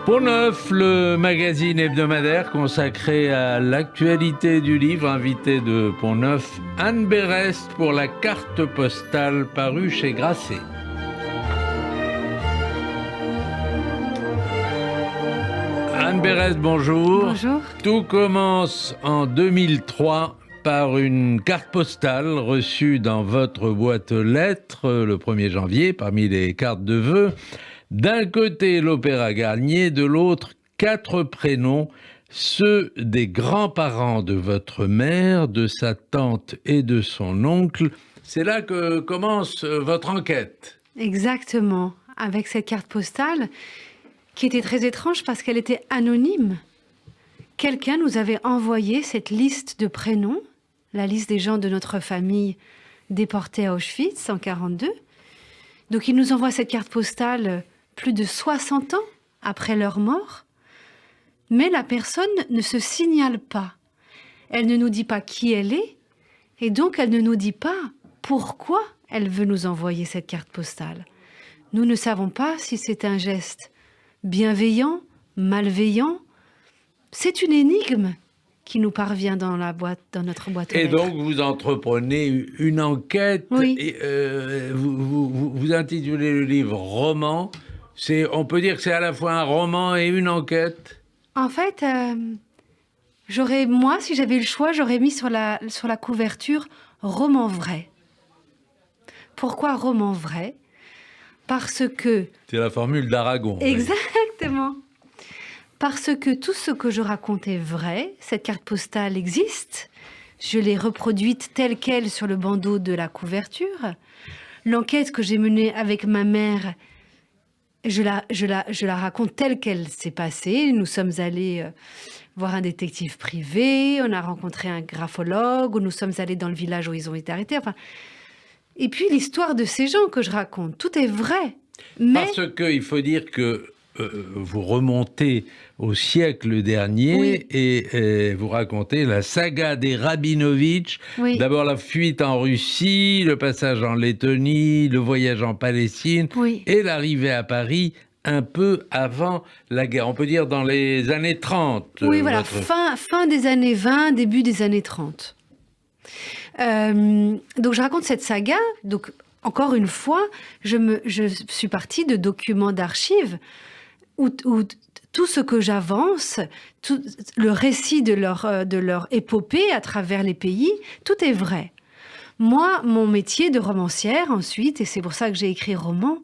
Pont Neuf, le magazine hebdomadaire consacré à l'actualité du livre, invité de Pont Neuf, Anne Berest pour la carte postale parue chez Grasset. Anne Berest, bonjour. Bonjour. Tout commence en 2003 par une carte postale reçue dans votre boîte aux lettres le 1er janvier parmi les cartes de vœux. D'un côté, l'Opéra Garnier, de l'autre, 4 prénoms, ceux des grands-parents de votre mère, de sa tante et de son oncle. C'est là que commence votre enquête. Exactement, avec cette carte postale qui était très étrange parce qu'elle était anonyme. Quelqu'un nous avait envoyé cette liste de prénoms, la liste des gens de notre famille déportés à Auschwitz en 1942. Donc il nous envoie cette carte postale plus de 60 ans après leur mort, mais la personne ne se signale pas. Elle ne nous dit pas qui elle est, et donc elle ne nous dit pas pourquoi elle veut nous envoyer cette carte postale. Nous ne savons pas si c'est un geste bienveillant, malveillant. C'est une énigme qui nous parvient dans notre boîte aux lettres. Et donc, vous entreprenez une enquête. Oui. Et, vous intitulez le livre « Roman ». On peut dire que c'est à la fois un roman et une enquête. En fait, moi, si j'avais eu le choix, j'aurais mis sur la couverture « Roman vrai ». Pourquoi roman vrai ? Parce que... C'est la formule d'Aragon. Exactement. Parce que tout ce que je raconte est vrai, cette carte postale existe, je l'ai reproduite telle qu'elle sur le bandeau de la couverture. L'enquête que j'ai menée avec ma mère, je la raconte telle qu'elle s'est passée. Nous sommes allés voir un détective privé, on a rencontré un graphologue, nous sommes allés dans le village où ils ont été arrêtés. Enfin, et puis l'histoire de ces gens que je raconte, tout est vrai. Mais... Parce qu'il faut dire que vous remontez au siècle dernier, oui. Et vous racontez la saga des Rabinovitch. Oui. D'abord la fuite en Russie, le passage en Lettonie, le voyage en Palestine, oui. Et l'arrivée à Paris un peu avant la guerre. On peut dire dans les années 30. Oui, voilà, fin des années 20, début des années 30. Donc je raconte cette saga. Donc encore une fois, je suis partie de documents d'archives où tout ce que j'avance, tout le récit de leur épopée à travers les pays, tout est vrai. Moi, mon métier de romancière ensuite, et c'est pour ça que j'ai écrit roman,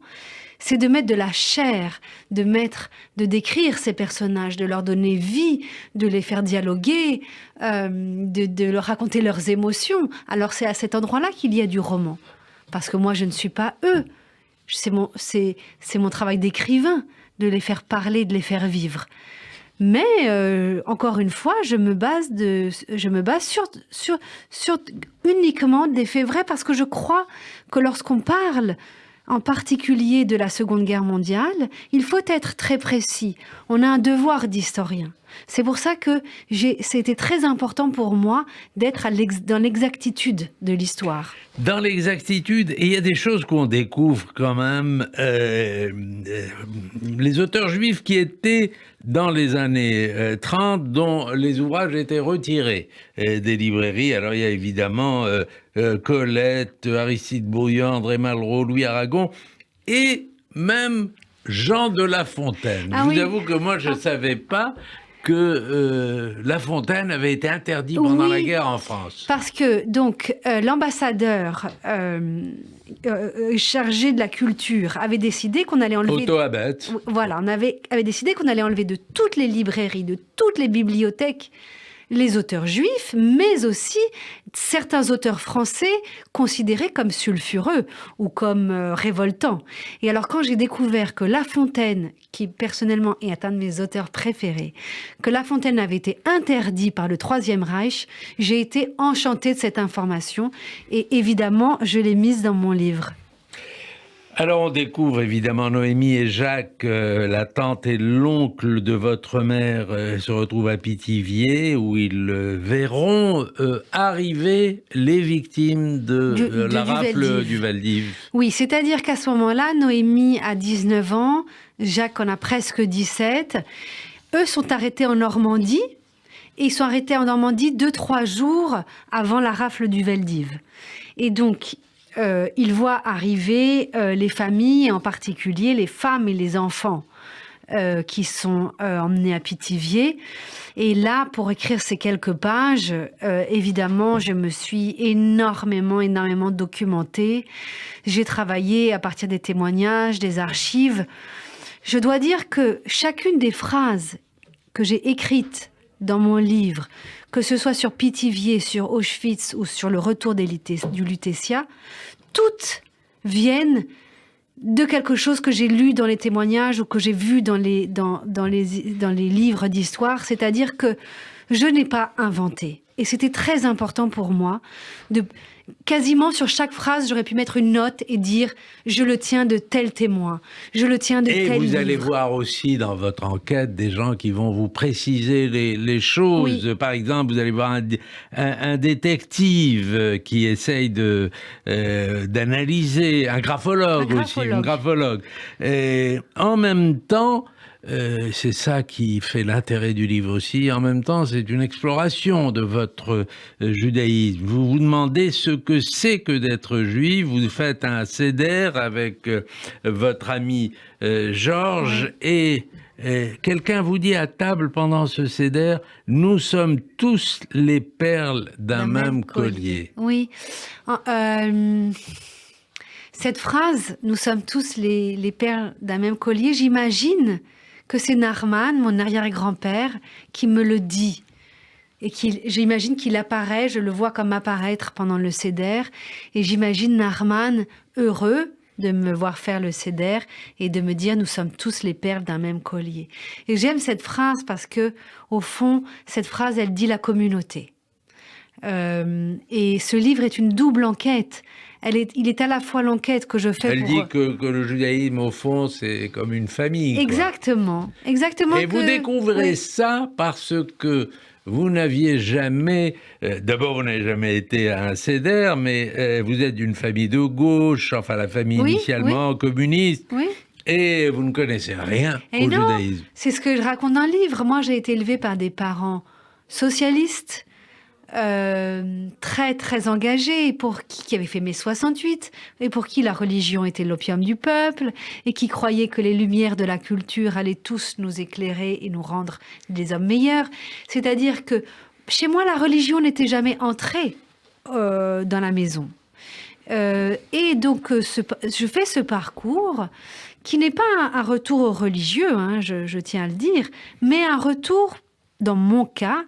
c'est de mettre de la chair, de décrire ces personnages, de leur donner vie, de les faire dialoguer, de leur raconter leurs émotions. Alors c'est à cet endroit-là qu'il y a du roman. Parce que moi, je ne suis pas eux. C'est mon travail d'écrivain, de les faire parler, de les faire vivre. Mais, encore une fois, je me base sur uniquement des faits vrais, parce que je crois que lorsqu'on parle en particulier de la Seconde Guerre mondiale, il faut être très précis. On a un devoir d'historien. C'est pour ça que c'était très important pour moi d'être dans l'exactitude de l'histoire. Dans l'exactitude, et il y a des choses qu'on découvre quand même. Les auteurs juifs qui étaient dans les années 30, dont les ouvrages étaient retirés des librairies. Alors il y a évidemment Colette, Aristide Bruand, André Malraux, Louis Aragon, et même Jean de La Fontaine. Ah, je vous avoue que moi je ne savais pas que La Fontaine avait été interdit pendant la guerre en France. Parce que donc l'ambassadeur chargé de la culture avait décidé qu'on allait enlever... Otto Abet. Voilà, avait décidé qu'on allait enlever de toutes les librairies, de toutes les bibliothèques, les auteurs juifs, mais aussi certains auteurs français considérés comme sulfureux ou comme révoltants. Et alors, quand j'ai découvert que La Fontaine, qui personnellement est un de mes auteurs préférés, que La Fontaine avait été interdit par le Troisième Reich, j'ai été enchantée de cette information et évidemment, je l'ai mise dans mon livre. Alors on découvre évidemment Noémie et Jacques, la tante et l'oncle de votre mère se retrouvent à Pithiviers où ils verront arriver les victimes de la rafle du Val-d'Ive. Oui, c'est-à-dire qu'à ce moment-là, Noémie a 19 ans, Jacques en a presque 17. Eux sont arrêtés en Normandie et ils sont arrêtés en Normandie 2-3 jours avant la rafle du Val-d'Ive. Et donc il voit arriver les familles, et en particulier les femmes et les enfants qui sont emmenés à Pithiviers. Et là, pour écrire ces quelques pages, évidemment, je me suis énormément documentée. J'ai travaillé à partir des témoignages, des archives. Je dois dire que chacune des phrases que j'ai écrites dans mon livre, que ce soit sur Pithiviers, sur Auschwitz ou sur le retour du Lutetia, toutes viennent de quelque chose que j'ai lu dans les témoignages ou que j'ai vu dans les livres d'histoire, c'est-à-dire que je n'ai pas inventé. Et c'était très important pour moi de... Quasiment sur chaque phrase, j'aurais pu mettre une note et dire « je le tiens de tel témoin, je le tiens de tel livre ». Et vous allez voir aussi dans votre enquête des gens qui vont vous préciser les choses. Oui. Par exemple, vous allez voir un détective qui essaye d'analyser, un graphologue aussi, une graphologue. Et en même temps... c'est ça qui fait l'intérêt du livre aussi. En même temps, c'est une exploration de votre judaïsme. Vous vous demandez ce que c'est que d'être juif. Vous faites un seder avec votre ami Georges et quelqu'un vous dit à table pendant ce seder, nous sommes tous les perles d'un même collier. Oui. Cette phrase, nous sommes tous les perles d'un même collier, j'imagine que c'est Nahman, mon arrière-grand-père, qui me le dit. Et j'imagine qu'il apparaît, je le vois comme apparaître pendant le seder, et j'imagine Nahman heureux de me voir faire le seder et de me dire « nous sommes tous les perles d'un même collier ». Et j'aime cette phrase parce que, au fond, cette phrase, elle dit la communauté. Et ce livre est une double enquête. Il est à la fois l'enquête que je fais Elle dit que le judaïsme, au fond, c'est comme une famille. Exactement. Exactement. Et vous découvrez ça parce que vous n'aviez jamais... D'abord, vous n'avez jamais été à un seder, mais vous êtes d'une famille de gauche, enfin la famille initialement communiste. Oui. Et vous ne connaissez rien au judaïsme. C'est ce que je raconte dans le livre. Moi, j'ai été élevée par des parents socialistes, très engagés, qui avaient fait mai 68, et pour qui la religion était l'opium du peuple, et qui croyaient que les lumières de la culture allaient tous nous éclairer et nous rendre des hommes meilleurs. C'est-à-dire que chez moi, la religion n'était jamais entrée dans la maison. Et donc, je fais ce parcours qui n'est pas un retour religieux, hein, je tiens à le dire, mais un retour, dans mon cas,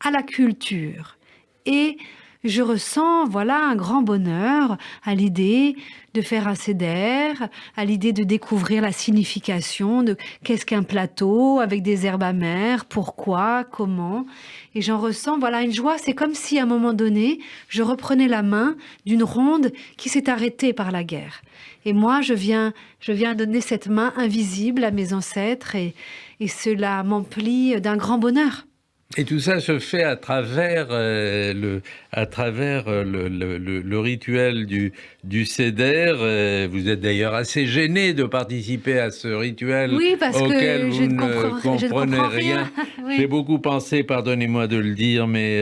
à la culture. Et je ressens, un grand bonheur à l'idée de faire un seder, à l'idée de découvrir la signification de qu'est-ce qu'un plateau avec des herbes amères, pourquoi, comment. Et j'en ressens, une joie. C'est comme si, à un moment donné, je reprenais la main d'une ronde qui s'est arrêtée par la guerre. Et moi, je viens donner cette main invisible à mes ancêtres et cela m'emplit d'un grand bonheur. Et tout ça se fait à travers le rituel du seder. Vous êtes d'ailleurs assez gêné de participer à ce rituel auquel vous ne comprenez rien. Oui. J'ai beaucoup pensé, pardonnez-moi de le dire, mais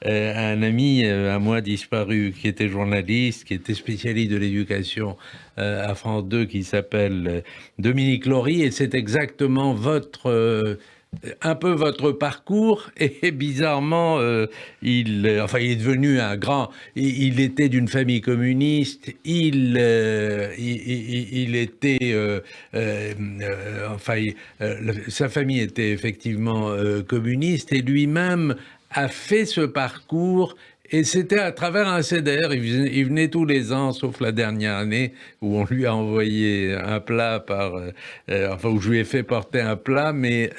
à un ami à moi disparu qui était journaliste, qui était spécialiste de l'éducation à France 2, qui s'appelle Dominique Laurie, et c'est exactement un peu votre parcours, et bizarrement, il est devenu un grand... Il était d'une famille communiste, sa famille était effectivement communiste, et lui-même a fait ce parcours. Et c'était à travers un seder. Il venait tous les ans, sauf la dernière année, où on lui a envoyé un plat où je lui ai fait porter un plat, mais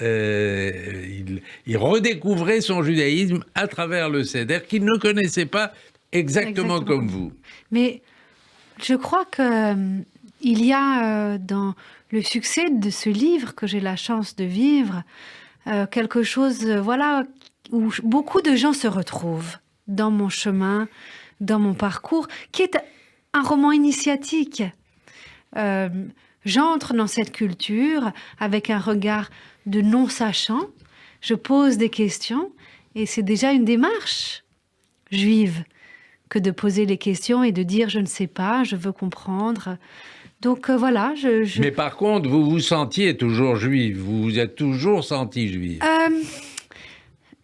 il redécouvrait son judaïsme à travers le seder, qu'il ne connaissait pas exactement comme vous. Mais je crois que il y a dans le succès de ce livre que j'ai la chance de vivre, quelque chose, voilà, où beaucoup de gens se retrouvent dans mon chemin, dans mon parcours, qui est un roman initiatique. J'entre dans cette culture avec un regard de non-sachant, je pose des questions, et c'est déjà une démarche juive que de poser les questions et de dire « je ne sais pas, je veux comprendre ». Donc voilà, Mais par contre, vous vous sentiez toujours juive, vous vous êtes toujours sentie juive.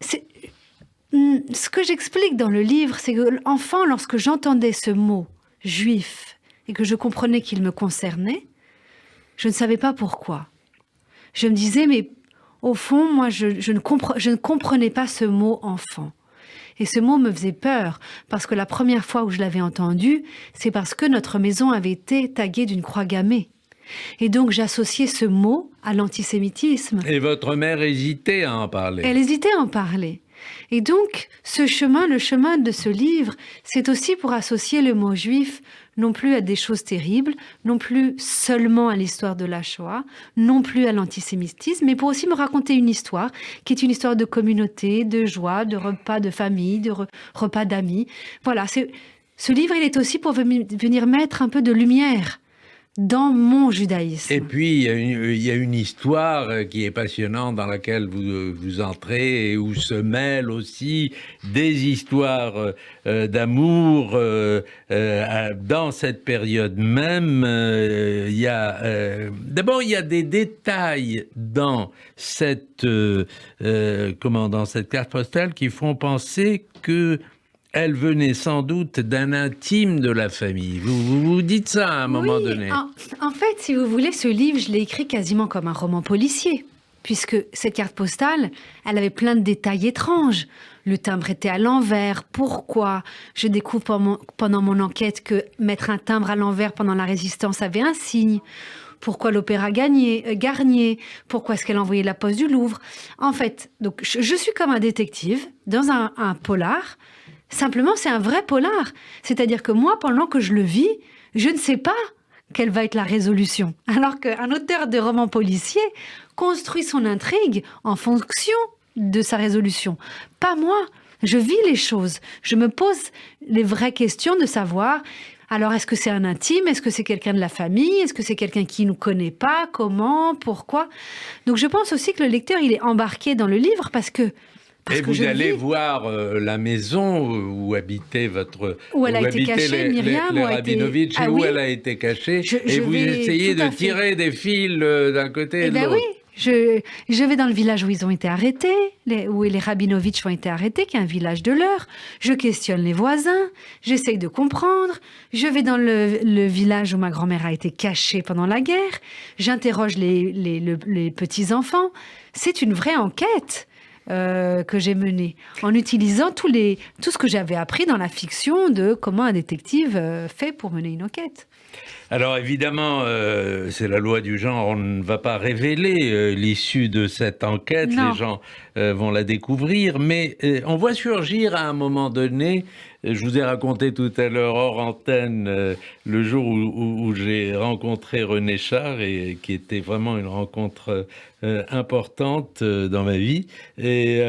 Ce que j'explique dans le livre, c'est que l'enfant, lorsque j'entendais ce mot « juif » et que je comprenais qu'il me concernait, je ne savais pas pourquoi. Je me disais, mais au fond, moi, je ne comprenais pas ce mot « enfant ». Et ce mot me faisait peur, parce que la première fois où je l'avais entendu, c'est parce que notre maison avait été taguée d'une croix gammée. Et donc j'associais ce mot à l'antisémitisme. Et votre mère hésitait à en parler. Elle hésitait à en parler. Et donc ce chemin, le chemin de ce livre, c'est aussi pour associer le mot juif non plus à des choses terribles, non plus seulement à l'histoire de la Shoah, non plus à l'antisémitisme, mais pour aussi me raconter une histoire qui est une histoire de communauté, de joie, de repas de famille, de repas d'amis. Voilà, ce livre, il est aussi pour venir mettre un peu de lumière dans mon judaïsme. Et puis, il y a une histoire qui est passionnante dans laquelle vous entrez et où se mêlent aussi des histoires d'amour. Dans cette période même, d'abord, il y a des détails dans cette carte postale qui font penser que elle venait sans doute d'un intime de la famille. Vous dites ça à un moment donné. En fait, si vous voulez, ce livre, je l'ai écrit quasiment comme un roman policier, puisque cette carte postale, elle avait plein de détails étranges. Le timbre était à l'envers. Pourquoi? Je découvre pendant mon enquête que mettre un timbre à l'envers pendant la Résistance avait un signe. Pourquoi l'opéra Garnier? Pourquoi est-ce qu'elle envoyait la poste du Louvre? En fait, donc, je suis comme un détective dans un polar. Simplement, c'est un vrai polar. C'est-à-dire que moi, pendant que je le vis, je ne sais pas quelle va être la résolution. Alors qu'un auteur de roman policier construit son intrigue en fonction de sa résolution. Pas moi. Je vis les choses. Je me pose les vraies questions de savoir, alors est-ce que c'est un intime? Est-ce que c'est quelqu'un de la famille? Est-ce que c'est quelqu'un qui ne nous connaît pas? Comment? Pourquoi? Donc je pense aussi que le lecteur, il est embarqué dans le livre parce que vous allez voir la maison où habitait où elle a été cachée, Myriam, les Rabinovitch, où elle a été cachée, et vous essayez de tirer des fils d'un côté et de l'autre. Oui, je vais dans le village où ils ont été arrêtés, où les Rabinovitch ont été arrêtés, qui est un village de l'Eure. Je questionne les voisins, j'essaye de comprendre. Je vais dans le village où ma grand-mère a été cachée pendant la guerre. J'interroge les petits-enfants. C'est une vraie enquête que j'ai menée, en utilisant tout ce que j'avais appris dans la fiction de comment un détective fait pour mener une enquête. Alors évidemment, c'est la loi du genre, on ne va pas révéler l'issue de cette enquête, Non. Les gens vont la découvrir, mais on voit surgir à un moment donné, je vous ai raconté tout à l'heure hors antenne, le jour où j'ai rencontré René Char, et qui était vraiment une rencontre importante dans ma vie, et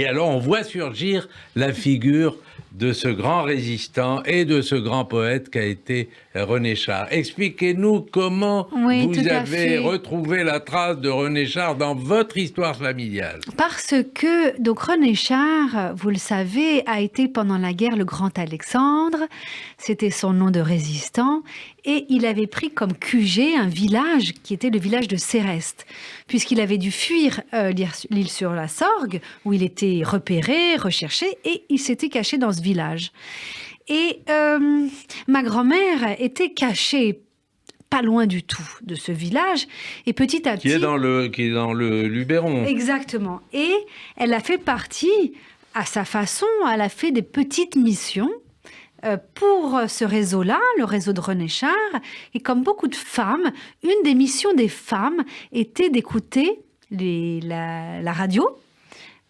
alors on voit surgir la figure de ce grand résistant et de ce grand poète qu'a été René Char. Expliquez-nous comment vous avez retrouvé la trace de René Char dans votre histoire familiale. Parce que donc René Char, vous le savez, a été pendant la guerre le grand Alexandre. C'était son nom de résistant. Et il avait pris comme QG un village qui était le village de Céreste, puisqu'il avait dû fuir l'île sur la Sorgue, où il était repéré, recherché, et il s'était caché dans ce village. Et ma grand-mère était cachée pas loin du tout de ce village, et petit à petit... Qui est dans le Luberon. Exactement. Et elle a fait partie, à sa façon, elle a fait des petites missions pour ce réseau-là, le réseau de René Char. Et comme beaucoup de femmes, une des missions des femmes était d'écouter la radio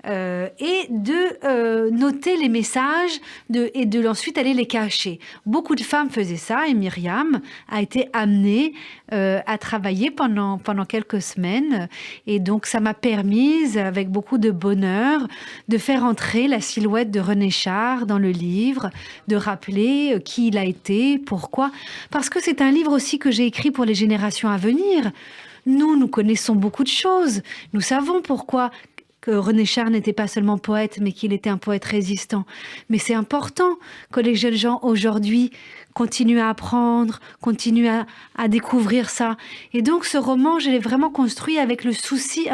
et de noter les messages et de ensuite aller les cacher. Beaucoup de femmes faisaient ça et Myriam a été amenée à travailler pendant quelques semaines. Et donc, ça m'a permis, avec beaucoup de bonheur, de faire entrer la silhouette de René Char dans le livre, de rappeler qui il a été, pourquoi. Parce que c'est un livre aussi que j'ai écrit pour les générations à venir. Nous connaissons beaucoup de choses. Nous savons pourquoi que René Char n'était pas seulement poète, mais qu'il était un poète résistant. Mais c'est important que les jeunes gens aujourd'hui continuent à apprendre, continuent à découvrir ça. Et donc ce roman, je l'ai vraiment construit avec un souci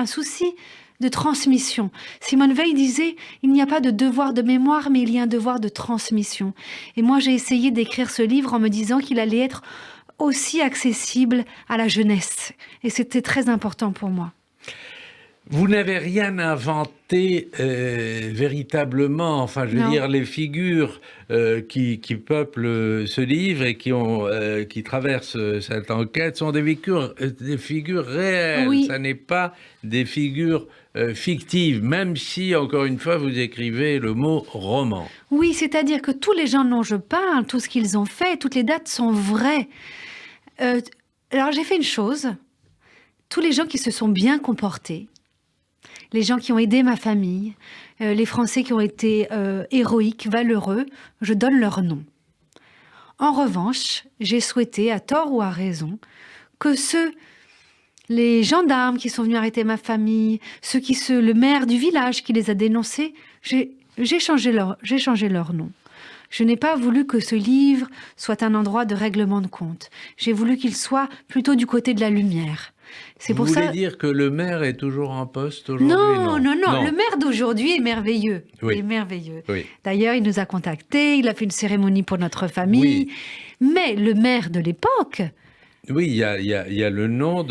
de transmission. Simone Veil disait, il n'y a pas de devoir de mémoire, mais il y a un devoir de transmission. Et moi, j'ai essayé d'écrire ce livre en me disant qu'il allait être aussi accessible à la jeunesse. Et c'était très important pour moi. Vous n'avez rien inventé véritablement. Enfin, je veux dire, les figures qui peuplent ce livre et qui traversent cette enquête sont des figures réelles. Oui. Ça n'est pas des figures fictives, même si, encore une fois, vous écrivez le mot roman. Oui, c'est-à-dire que tous les gens dont je parle, tout ce qu'ils ont fait, toutes les dates sont vraies. Alors, j'ai fait une chose. Tous les gens qui se sont bien comportés, les gens qui ont aidé ma famille, les Français qui ont été héroïques, valeureux, je donne leur nom. En revanche, j'ai souhaité, à tort ou à raison, que les gendarmes qui sont venus arrêter ma famille, le maire du village qui les a dénoncés, j'ai changé leur nom. Je n'ai pas voulu que ce livre soit un endroit de règlement de compte. J'ai voulu qu'il soit plutôt du côté de la lumière. Vous voulez dire que le maire est toujours en poste aujourd'hui? Non. Le maire d'aujourd'hui est merveilleux. Oui. Il est merveilleux. Oui. D'ailleurs, il nous a contactés, il a fait une cérémonie pour notre famille. Oui. Mais le maire de l'époque... Oui, il y a le nom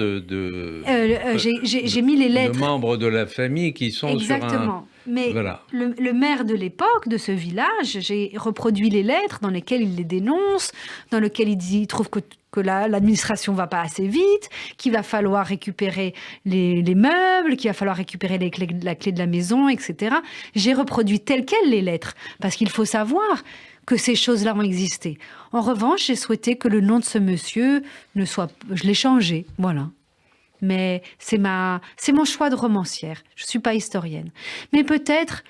j'ai mis les lettres. de membres de la famille qui sont Exactement. Mais voilà. le maire de l'époque, de ce village, j'ai reproduit les lettres dans lesquelles il les dénonce, dans lesquelles il trouve que l'administration ne va pas assez vite, qu'il va falloir récupérer les meubles, qu'il va falloir récupérer la clé de la maison, etc. J'ai reproduit telles quelles les lettres, parce qu'il faut savoir que ces choses-là ont existé. En revanche, j'ai souhaité que le nom de ce monsieur ne soit... Je l'ai changé, voilà. Mais c'est mon choix de romancière. Je ne suis pas historienne. Mais peut-être,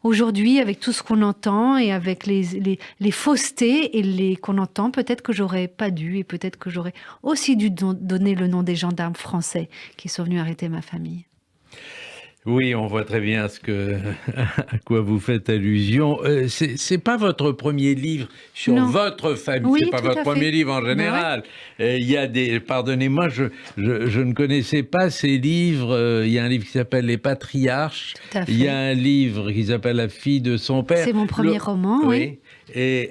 aujourd'hui, avec tout ce qu'on entend et avec les faussetés qu'on entend, peut-être que j'aurais pas dû et peut-être que j'aurais aussi dû donner le nom des gendarmes français qui sont venus arrêter ma famille. Oui, on voit très bien à quoi vous faites allusion. C'est pas votre premier livre sur votre famille. Oui, c'est pas votre premier livre en général. Ouais. Il y a pardonnez-moi, je ne connaissais pas ces livres. Il y a un livre qui s'appelle Les Patriarches. Il y a un livre qui s'appelle La fille de son père. C'est mon premier roman, oui. Et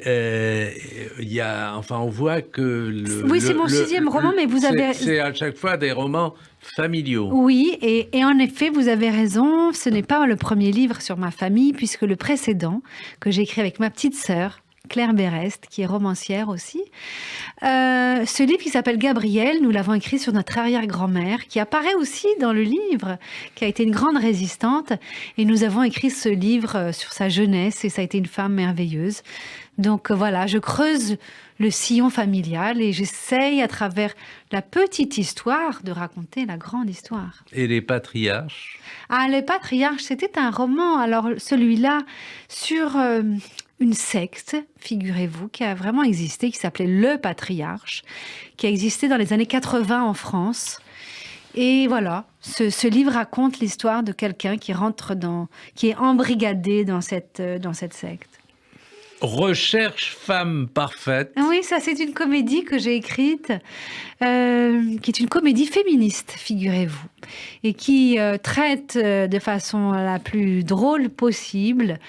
on voit que c'est mon 6e roman, mais vous avez... C'est à chaque fois des romans familiaux. Oui, et en effet, vous avez raison, ce n'est pas le premier livre sur ma famille, puisque le précédent, que j'ai écrit avec ma petite sœur, Claire Berest, qui est romancière aussi, ce livre qui s'appelle Gabrielle, nous l'avons écrit sur notre arrière-grand-mère, qui apparaît aussi dans le livre, qui a été une grande résistante, et nous avons écrit ce livre sur sa jeunesse, et ça a été une femme merveilleuse. Donc voilà, je creuse le sillon familial et j'essaye à travers la petite histoire de raconter la grande histoire. Et Les Patriarches? Les Patriarches, c'était un roman, alors celui-là, sur une secte, figurez-vous, qui a vraiment existé, qui s'appelait Le Patriarche, qui a existé dans les années 80 en France. Et voilà, ce livre raconte l'histoire de quelqu'un qui est embrigadé dans cette secte. Recherche femme parfaite. Oui, ça c'est une comédie que j'ai écrite, qui est une comédie féministe, figurez-vous, et qui traite de façon la plus drôle possible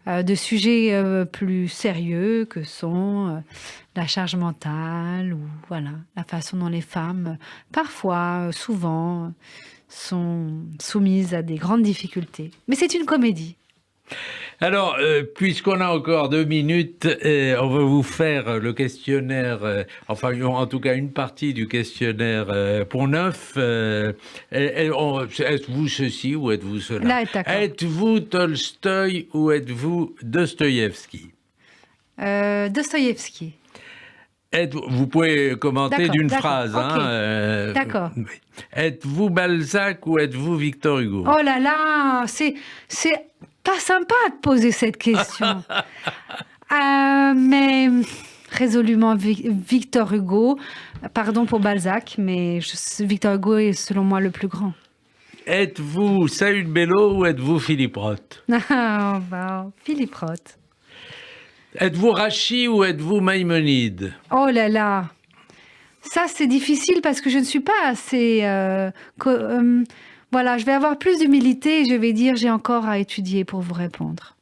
de sujets plus sérieux que sont la charge mentale ou voilà, la façon dont les femmes, parfois, souvent, sont soumises à des grandes difficultés. Mais c'est une comédie. Alors, puisqu'on a encore 2 minutes, on va vous faire le questionnaire, enfin, en tout cas, une partie du questionnaire Pont-Neuf. Êtes-vous ceci ou êtes-vous cela? Là, d'accord. Êtes-vous Tolstoï ou êtes-vous Dostoïevski? Dostoïevski. Vous pouvez commenter D'accord, d'une d'accord, phrase. ok. D'accord. Oui. Êtes-vous Balzac ou êtes-vous Victor Hugo? Oh là là, c'est pas sympa de poser cette question. Mais résolument Victor Hugo. Pardon pour Balzac, mais Victor Hugo est selon moi le plus grand. Êtes-vous Saül Bellow ou êtes-vous Philippe Roth? Ah, bah, Philippe Roth. Êtes-vous Rachi ou êtes-vous Maïmonide? Oh là là, ça c'est difficile parce que je ne suis pas assez... voilà, je vais avoir plus d'humilité et je vais dire j'ai encore à étudier pour vous répondre.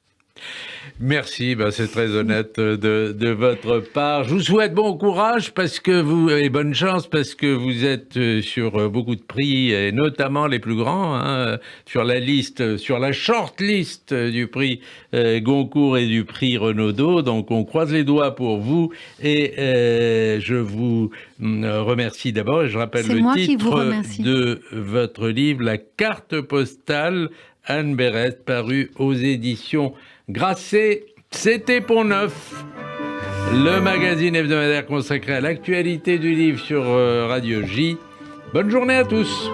Merci, c'est très honnête de votre part. Je vous souhaite bon courage et bonne chance parce que vous êtes sur beaucoup de prix et notamment les plus grands, hein, sur la short list du prix Goncourt et du prix Renaudot. Donc on croise les doigts pour vous et je vous remercie d'abord et je rappelle le titre de votre livre, La carte postale, Anne Berest, paru aux éditions Grasset. C'était Pont-Neuf, le magazine hebdomadaire consacré à l'actualité du livre sur Radio J. Bonne journée à tous.